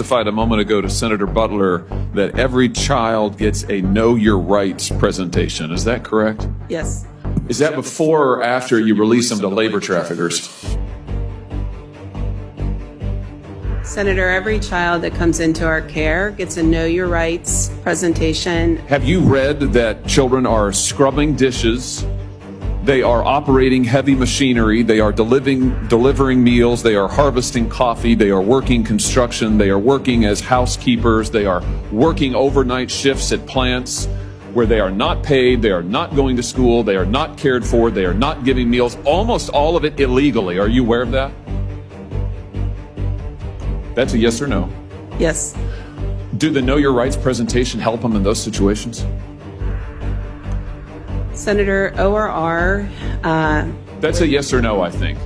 testified a moment ago to Senator Butler that every child gets a Know Your Rights presentation. Is that correct? Yes. Is that before or after you release them to labor traffickers? Senator, every child that comes into our care gets a Know Your Rights presentation. Have you read that children are scrubbing dishes? They are operating heavy machinery. They are delivering meals. They are harvesting coffee. They are working construction. They are working as housekeepers. They are working overnight shifts at plants where they are not paid. They are not going to school. They are not cared for. They are not giving meals. Almost all of it illegally. Are you aware of that? That's a yes or no. Yes. Do the Know Your Rights presentation help them in those situations? Senator, ORR. That's a yes or no, I think.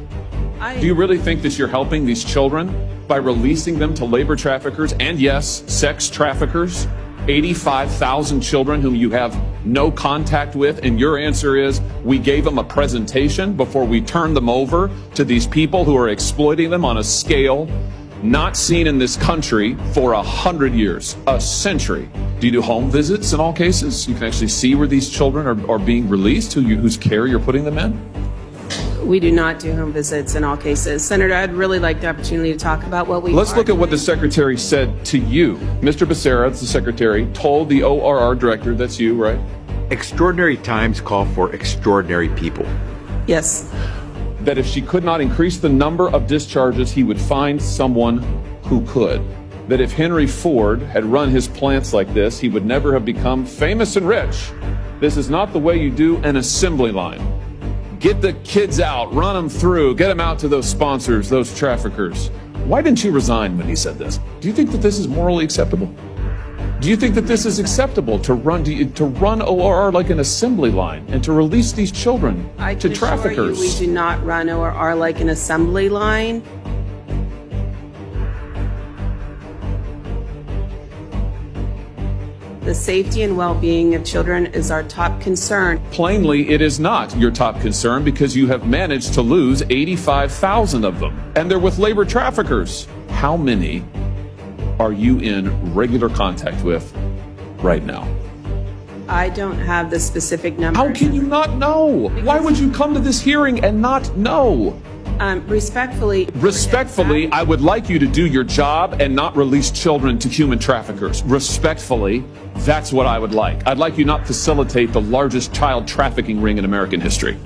Do you really think that you're helping these children by releasing them to labor traffickers and, yes, sex traffickers? 85,000 children whom you have no contact with, and your answer is we gave them a presentation before we turned them over to these people who are exploiting them on a scale not seen in this country for 100 years, a century. Do you do home visits in all cases? You can actually see where these children are being released, whose care you're putting them in? We do not do home visits in all cases. Senator, I'd really like the opportunity to talk about what we Let's look at what the secretary said to you. Mr. Becerra, the secretary, told the ORR director, that's you, right? Extraordinary times call for extraordinary people. Yes. That if she could not increase the number of discharges, he would find someone who could. That if Henry Ford had run his plants like this, he would never have become famous and rich. This is not the way you do an assembly line. Get the kids out, run them through, get them out to those sponsors, those traffickers. Why didn't you resign when he said this? Do you think that this is morally acceptable? Do you think that this is acceptable to run ORR like an assembly line and to release these children to traffickers? We do not run ORR like an assembly line. The safety and well-being of children is our top concern. Plainly, it is not your top concern because you have managed to lose 85,000 of them. And they're with labor traffickers. How many are you in regular contact with right now? I don't have the specific number. How can you not know? Why would you come to this hearing and not know? Respectfully, I would like you to do your job and not release children to human traffickers. Respectfully, that's what I would like. I'd like you not facilitate the largest child trafficking ring in American history.